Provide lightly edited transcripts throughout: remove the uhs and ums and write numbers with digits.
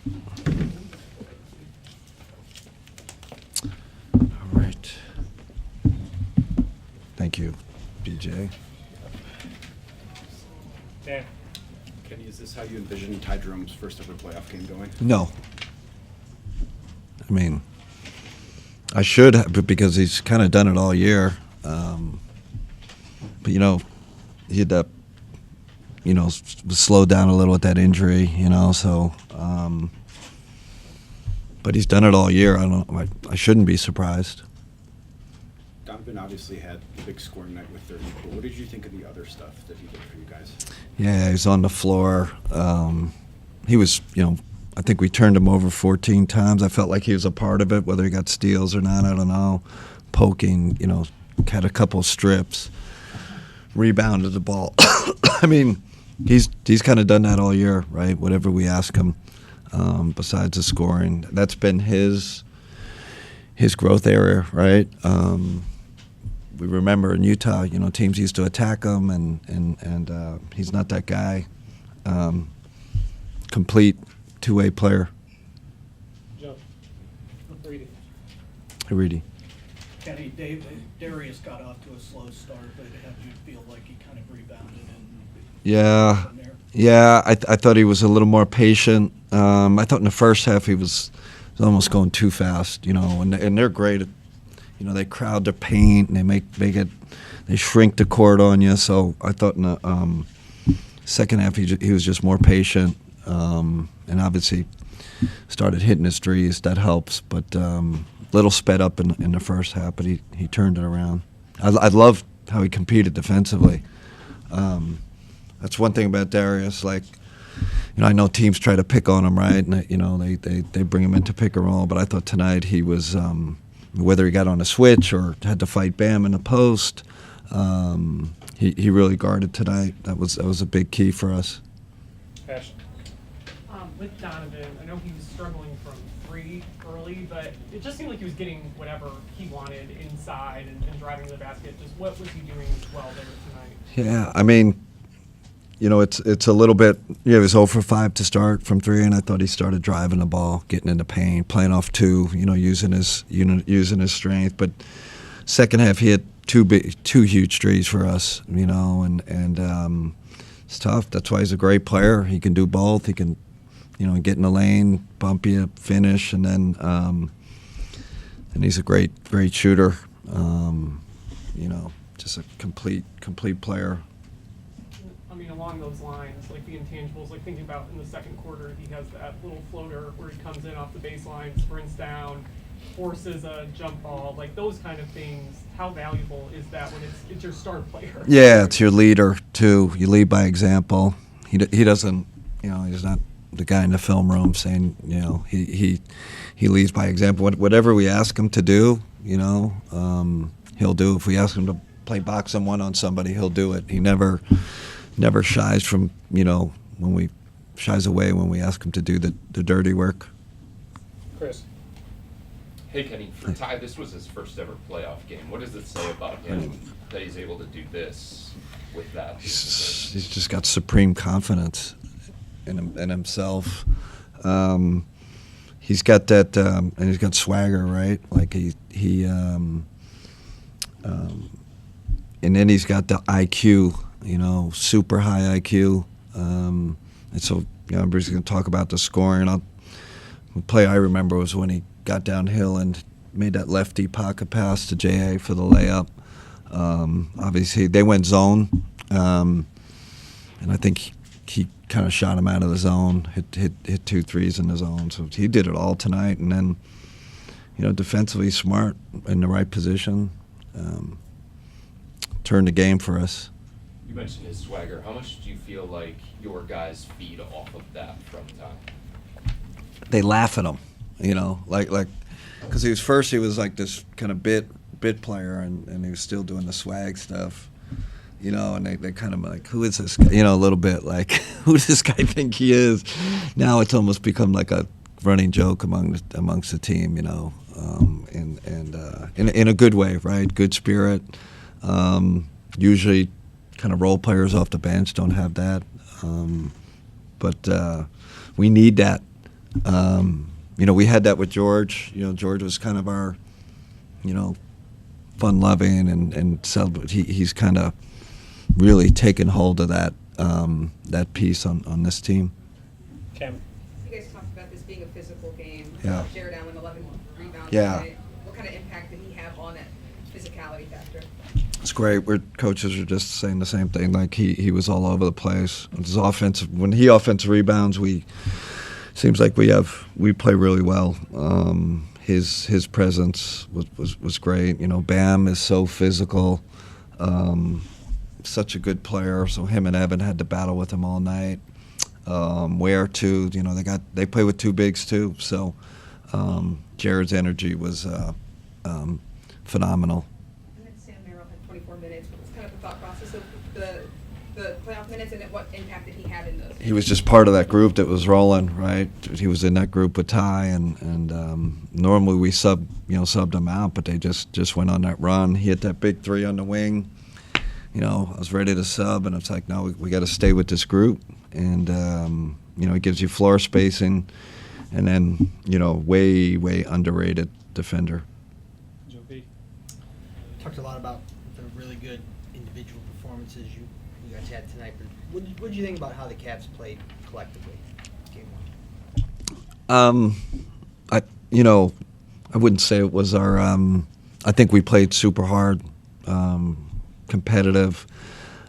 All right. Thank you, BJ. Dan. Kenny, is this how you envision Ty Jerome's first ever playoff game going? No. I mean, I should have, but because he's kind of done it all year. But, he had that, was slowed down a little with that injury, so. But he's done it all year. I shouldn't be surprised. Donovan obviously had a big scoring night with 30, but what did you think of the other stuff that he did for you guys? Yeah, he was on the floor. He was, I think we turned him over 14 times. I felt like he was a part of it, whether he got steals or not, I don't know. Poking, had a couple strips, rebounded the ball. I mean, he's kind of done that all year, right? Whatever we ask him, besides the scoring. That's been his growth area, right? We remember in Utah, teams used to attack him, and he's not that guy. Complete two-way player. Joe. Reedy. Reedy. Kenny, Darius got off to a slow start, but have you feel like he kind of rebounded and Yeah, from there? yeah. I thought he was a little more patient. I thought in the first half he was almost going too fast, and they're great at, they crowd their paint and they shrink the court on you. So I thought in the second half he was just more patient, and obviously started hitting his threes. That helps, but little sped up in the first half, but he turned it around. I loved how he competed defensively. That's one thing about Darius. Like, I know teams try to pick on him, right? And they bring him into pick and roll. But I thought tonight he was, whether he got on a switch or had to fight Bam in the post, he really guarded tonight. That was a big key for us. Passion. With Donovan, I know he was struggling from three early, but it just seemed like he was getting whatever he wanted inside and driving to the basket. Just what was he doing well there tonight? Yeah, I mean, it's a little bit. He was 0 for 5 to start from three, and I thought he started driving the ball, getting into paint, playing off two. Using his strength. But second half, he had two huge threes for us. And it's tough. That's why he's a great player. He can do both. He can, get in the lane, bump you, finish, and then and he's a great shooter. Just a complete player. I mean, along those lines, like the intangibles, like thinking about in the second quarter, he has that little floater where he comes in off the baseline, sprints down, forces a jump ball, like those kind of things. How valuable is that when it's your star player? Yeah, it's your leader too. You lead by example. He doesn't, he's not the guy in the film room saying, he leads by example. Whatever we ask him to do, he'll do. If we ask him to play box and one on somebody, he'll do it. He never shies from, shies away when we ask him to do the dirty work. Chris. Hey, Kenny, for Ty, this was his first ever playoff game. What does it say about him that he's able to do this with that? He's just got supreme confidence in himself. He's got that, and he's got swagger, right? Like and then he's got the IQ, super high IQ. And so, I'm just going to talk about the scoring. The play I remember was when he got downhill and made that lefty pocket pass to J.A. for the layup. Obviously, they went zone, and I think he kind of shot him out of the zone, hit 2 threes in the zone. So he did it all tonight. And then, defensively smart, in the right position, turned the game for us. You mentioned his swagger. How much do you feel like your guys feed off of that from Ty? They laugh at him, because he was like this kind of bit player, and he was still doing the swag stuff, and they kind of like, who is this guy? A little bit like, who does this guy think he is? Now it's almost become like a running joke amongst the team, in a good way, right? Good spirit. Usually, kind of role players off the bench don't have that, but we need that. We had that with George. George was kind of our, fun-loving and he's kind of really taken hold of that piece on this team. Cam. You guys talked about this being a physical game. Yeah. Jared Allen, 11 rebounds. Yeah. Tonight. What kind of impact did he have on that physicality factor? It's great. Coaches are just saying the same thing. Like he was all over the place. His offensive, when he offensive rebounds, seems like we play really well. His presence was great. Bam is so physical, such a good player. So him and Evan had to battle with him all night. Ware too. They play with two bigs too. So Jared's energy was phenomenal. And then Sam Merrill had 24 minutes. What was kind of the thought process of the playoff minutes, and then what impact did he have in those? He was just part of that group that was rolling, right? He was in that group with Ty, and normally we subbed him out, but they just went on that run. He hit that big three on the wing. I was ready to sub, and it's like, no, we got to stay with this group, and it gives you floor spacing, and then way underrated defender. Joe B. Talked a lot about the really good individual performances you guys had tonight, but what did you think about how the Cavs played collectively game one? I wouldn't say it was our. I think we played super hard, competitive.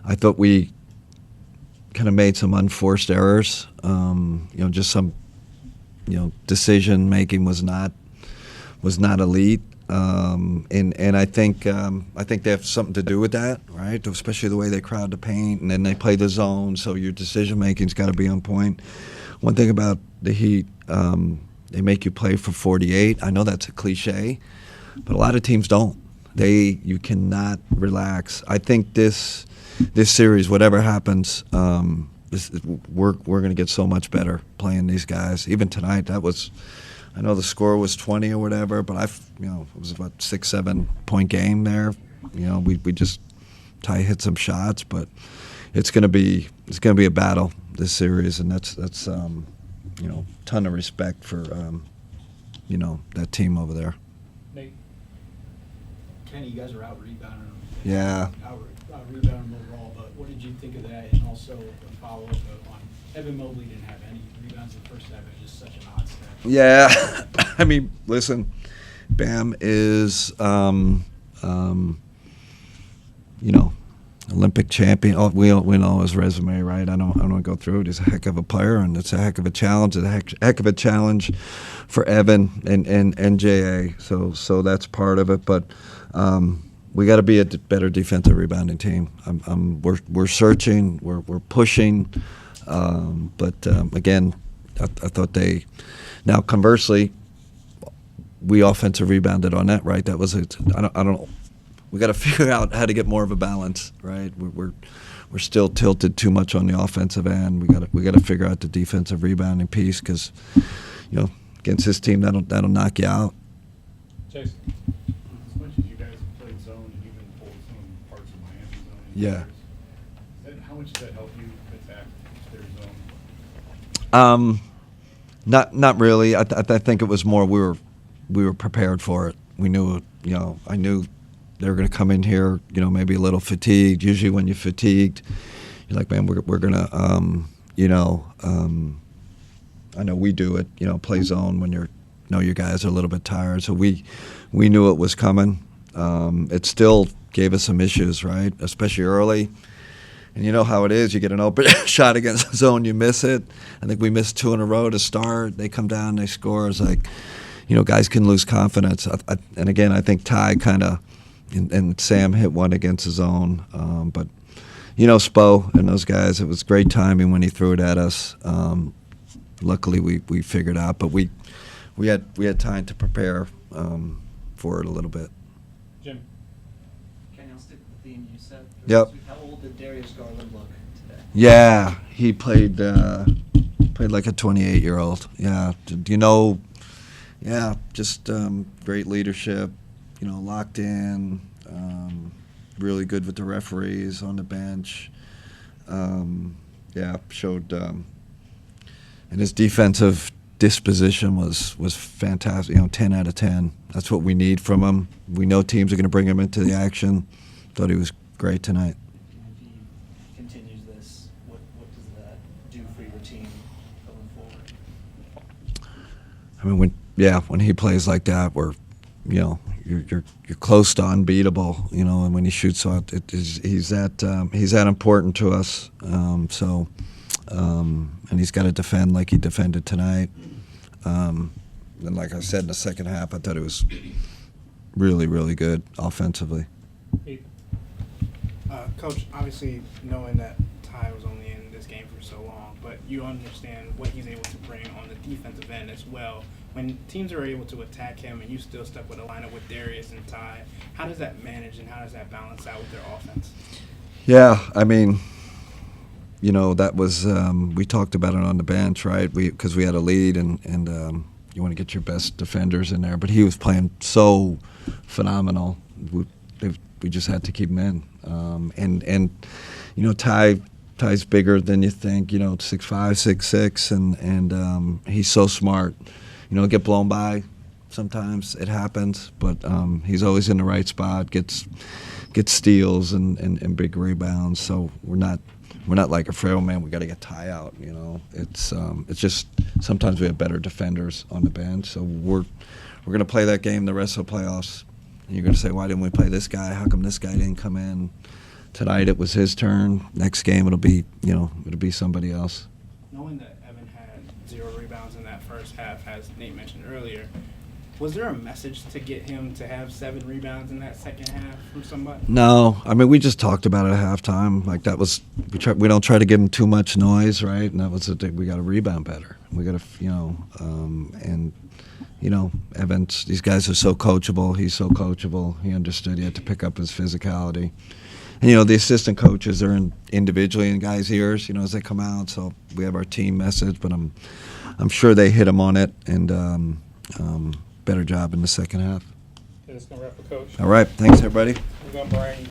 I thought we kind of made some unforced errors. Just some, decision making was not elite. And I think they have something to do with that, right? Especially the way they crowd the paint, and then they play the zone, so your decision making's got to be on point. One thing about the Heat, they make you play for 48. I know that's a cliche, but a lot of teams don't. You cannot relax. I think this series, whatever happens, we're going to get so much better playing these guys. Even tonight, I know the score was 20 or whatever, but it was about 6-7 point game there. We just Ty hit some shots, but it's gonna be a battle this series, and that's ton of respect for that team over there. Nate. Kenny, you guys are out rebounding. Yeah. Out rebounding overall, but what did you think of that? And also a follow up on Evan Mobley didn't have any rebounds in the first half. It was just such an odd stat. Yeah, I mean, listen, Bam is, Olympic champion. Oh, we know his resume, right? I don't want to go through it. He's a heck of a player, and it's a heck of a challenge. It's a heck of a challenge for Evan and JA. So that's part of it. But we got to be a better defensive rebounding team. We're searching. We're pushing. But again, I thought they. Now, conversely, we offensive rebounded on that, right? That was I don't. We got to figure out how to get more of a balance, right? We're still tilted too much on the offensive end. We got to figure out the defensive rebounding piece because, against this team that'll knock you out. Jason. As much as you guys have played zone and even pulled some parts of Miami zone. Yeah. How much does that help you attack their zone? Not really. I think it was more we were prepared for it. We knew, I knew they were going to come in here, maybe a little fatigued. Usually when you're fatigued, you're like, man, we're going to, I know we do it, play zone when your guys are a little bit tired. So we knew it was coming. It still gave us some issues, right? Especially early. And you know how it is. You get an open shot against the zone, you miss it. I think we missed 2 in a row to start. They come down, they score. It's like, guys can lose confidence. And again, I think Ty kind of and Sam hit one against his own. But, Spo and those guys, it was great timing when he threw it at us. Luckily, we figured out. But we had time to prepare for it a little bit. Jim. Kenny, I'll stick with the theme you said. Yep. How old did Darius Garland look today? Yeah, he played like a 28-year-old. Yeah, just great leadership. Locked in, really good with the referees on the bench. Showed, and his defensive disposition was fantastic. 10 out of 10. That's what we need from him. We know teams are going to bring him into the action. Thought he was great tonight. If he continues this, what does that do for your team going forward? I mean, when he plays like that, you're close to unbeatable. And when he shoots out, he's that important to us. And he's got to defend like he defended tonight. And like I said in the second half, I thought it was really, really good offensively. Ethan. Coach, obviously knowing that Ty was only in this game for so long, but you understand what he's able to bring on the defensive end as well. When teams are able to attack him and you still stuck with a lineup with Darius and Ty, how does that manage and how does that balance out with their offense? Yeah, I mean, that was we talked about it on the bench, right? Because we had a lead, and you want to get your best defenders in there. But he was playing so phenomenal. We just had to keep him in. Ty's bigger than you think. 6'5", 6'6", and he's so smart. Get blown by sometimes. It happens, but he's always in the right spot. Gets steals and big rebounds. So we're not like afraid. Oh man, we got to get Ty out. It's just sometimes we have better defenders on the bench. So we're gonna play that game the rest of the playoffs. And you're gonna say, why didn't we play this guy? How come this guy didn't come in? Tonight it was his turn. Next game it'll be somebody else. Knowing that Evan had 0 rebounds in that first half, as Nate mentioned earlier, was there a message to get him to have 7 rebounds in that second half from somebody? No, I mean we just talked about it at halftime. Like that was we don't try to give him too much noise, right? And that was we got to rebound better. We got to Evans. These guys are so coachable. He's so coachable. He understood he had to pick up his physicality. And the assistant coaches are individually in guys' ears, as they come out. So we have our team message, but I'm sure they hit him on it and better job in the second half. That's gonna wrap for Coach. All right, thanks everybody. We're gonna bring